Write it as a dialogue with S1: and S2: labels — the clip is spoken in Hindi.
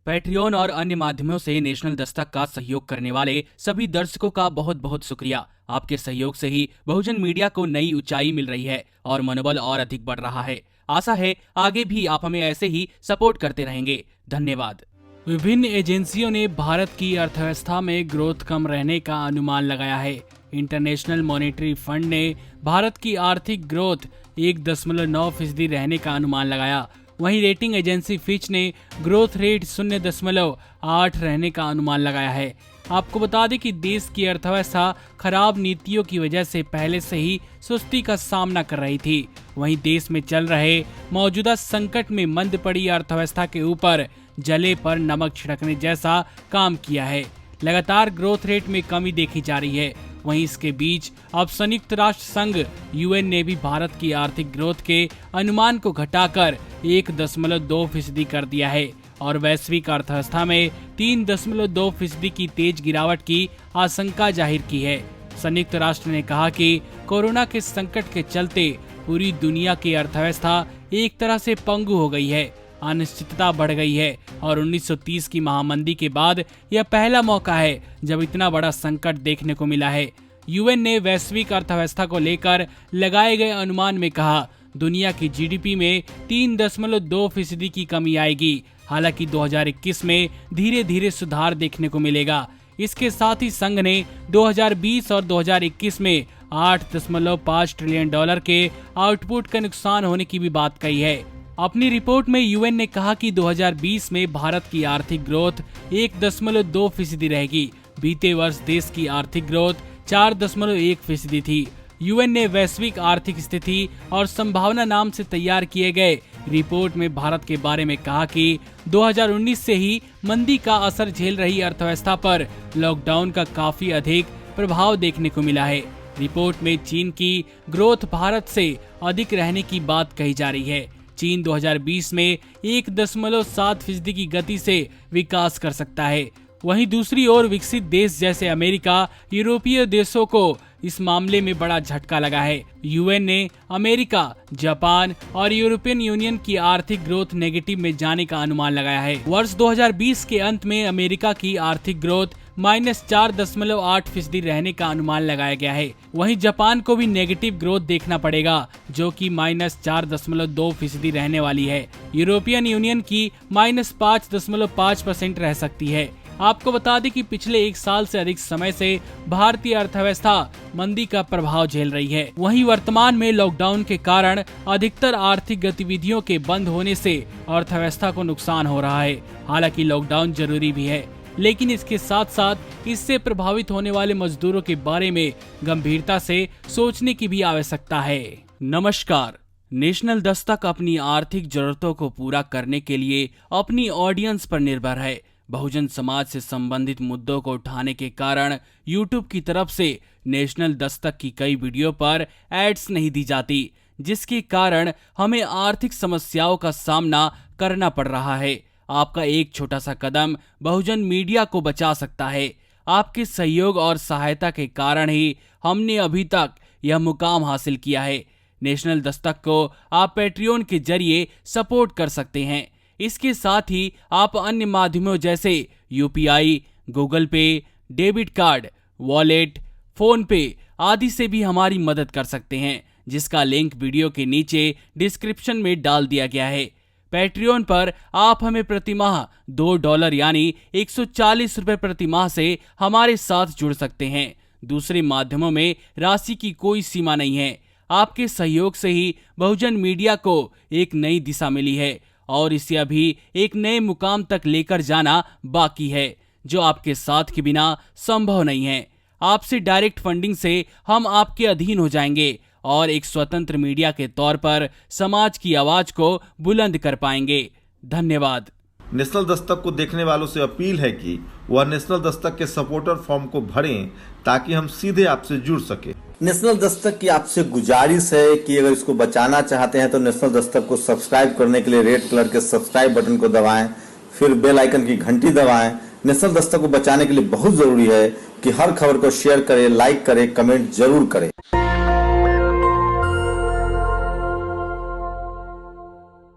S1: पैट्रियन और अन्य माध्यमों से नेशनल दस्तक का सहयोग करने वाले सभी दर्शकों का बहुत बहुत शुक्रिया। आपके सहयोग से ही बहुजन मीडिया को नई ऊंचाई मिल रही है और मनोबल और अधिक बढ़ रहा है। आशा है आगे भी आप हमें ऐसे ही सपोर्ट करते रहेंगे। धन्यवाद। विभिन्न एजेंसियों ने भारत की अर्थव्यवस्था में ग्रोथ कम रहने का अनुमान लगाया है। इंटरनेशनल मॉनेटरी फंड ने भारत की आर्थिक ग्रोथ 1.9% रहने का अनुमान लगाया। वहीं रेटिंग एजेंसी फिच ने ग्रोथ रेट 0.8 रहने का अनुमान लगाया है। आपको बता दें कि देश की अर्थव्यवस्था खराब नीतियों की वजह से पहले से ही सुस्ती का सामना कर रही थी। वहीं देश में चल रहे मौजूदा संकट में मंद पड़ी अर्थव्यवस्था के ऊपर जले पर नमक छिड़कने जैसा काम किया है। लगातार ग्रोथ रेट में कमी देखी जा रही है। वहीं इसके बीच अब संयुक्त राष्ट्र संघ यूएन ने भी भारत की आर्थिक ग्रोथ के अनुमान को घटाकर 1.2% कर दिया है और वैश्विक अर्थव्यवस्था में 3.2% की तेज गिरावट की आशंका जाहिर की है। संयुक्त राष्ट्र ने कहा कि कोरोना के संकट के चलते पूरी दुनिया की अर्थव्यवस्था एक तरह से पंगु हो गई है। अनिश्चितता बढ़ गई है और 1930 की महामंदी के बाद यह पहला मौका है जब इतना बड़ा संकट देखने को मिला है। यूएन ने वैश्विक अर्थव्यवस्था को लेकर लगाए गए अनुमान में कहा, दुनिया की जीडीपी में 3.2% की कमी आएगी। हालांकि 2021 में धीरे धीरे सुधार देखने को मिलेगा। इसके साथ ही संघ ने 2020 और 2021 में $8.5 ट्रिलियन के आउटपुट का नुकसान होने की भी बात कही है। अपनी रिपोर्ट में यूएन ने कहा कि 2020 में भारत की आर्थिक ग्रोथ 1.2% रहेगी। बीते वर्ष देश की आर्थिक ग्रोथ 4.1% थी। यूएन ने वैश्विक आर्थिक स्थिति और संभावना नाम से तैयार किए गए रिपोर्ट में भारत के बारे में कहा कि 2019 से ही मंदी का असर झेल रही अर्थव्यवस्था पर लॉकडाउन का काफी अधिक प्रभाव देखने को मिला है। रिपोर्ट में चीन की ग्रोथ भारत से अधिक रहने की बात कही जा रही है। चीन 2020 में 1.7% की गति से विकास कर सकता है। वहीं दूसरी ओर विकसित देश जैसे अमेरिका, यूरोपीय देशों को इस मामले में बड़ा झटका लगा है। यूएन ने अमेरिका, जापान और यूरोपियन यूनियन की आर्थिक ग्रोथ नेगेटिव में जाने का अनुमान लगाया है। वर्ष 2020 के अंत में अमेरिका की आर्थिक ग्रोथ -4.8% रहने का अनुमान लगाया गया है। वहीं जापान को भी नेगेटिव ग्रोथ देखना पड़ेगा, जो कि -4.2% रहने वाली है। यूरोपियन यूनियन की -5.5% रह सकती है। आपको बता दें कि पिछले 1 साल से अधिक समय से भारतीय अर्थव्यवस्था मंदी का प्रभाव झेल रही है। वहीं वर्तमान में लॉकडाउन के कारण अधिकतर आर्थिक गतिविधियों के बंद होने से अर्थव्यवस्था को नुकसान हो रहा है। हालांकि लॉकडाउन जरूरी भी है, लेकिन इसके साथ साथ इससे प्रभावित होने वाले मजदूरों के बारे में गंभीरता से सोचने की भी आवश्यकता है। नमस्कार। नेशनल दस्तक अपनी आर्थिक जरूरतों को पूरा करने के लिए अपनी ऑडियंस पर निर्भर है। बहुजन समाज से संबंधित मुद्दों को उठाने के कारण यूट्यूब की तरफ से नेशनल दस्तक की कई वीडियो पर एड्स नहीं दी जाती, जिसके कारण हमें आर्थिक समस्याओं का सामना करना पड़ रहा है। आपका एक छोटा सा कदम बहुजन मीडिया को बचा सकता है। आपके सहयोग और सहायता के कारण ही हमने अभी तक यह मुकाम हासिल किया है। नेशनल दस्तक को आप पैट्रियन के जरिए सपोर्ट कर सकते हैं। इसके साथ ही आप अन्य माध्यमों जैसे यूपीआई, गूगल पे, डेबिट कार्ड, वॉलेट, फोन पे आदि से भी हमारी मदद कर सकते हैं, जिसका लिंक वीडियो के नीचे डिस्क्रिप्शन में डाल दिया गया है। पैट्रियन पर आप हमें प्रतिमाह $2 यानी 140 रुपए प्रतिमाह से हमारे साथ जुड़ सकते हैं। दूसरे माध्यमों में राशि की कोई सीमा नहीं है। आपके सहयोग से ही बहुजन मीडिया को एक नई दिशा मिली है और इसे अभी एक नए मुकाम तक लेकर जाना बाकी है, जो आपके साथ के बिना संभव नहीं है। आपसे डायरेक्ट फंडिंग से हम आपके अधीन हो जाएंगे और एक स्वतंत्र मीडिया के तौर पर समाज की आवाज को बुलंद कर पाएंगे। धन्यवाद।
S2: नेशनल दस्तक को देखने वालों से अपील है कि वह नेशनल दस्तक के सपोर्टर फॉर्म को भरें ताकि हम सीधे आपसे जुड़ सके।
S3: नेशनल दस्तक की आपसे गुजारिश है कि अगर इसको बचाना चाहते हैं तो नेशनल दस्तक को सब्सक्राइब करने के लिए रेड कलर के सब्सक्राइब बटन को दबाएं, फिर बेल आइकन की घंटी दबाएं। नेशनल दस्तक को बचाने के लिए बहुत जरूरी है कि हर खबर को शेयर करें, लाइक करें, कमेंट जरूर करें।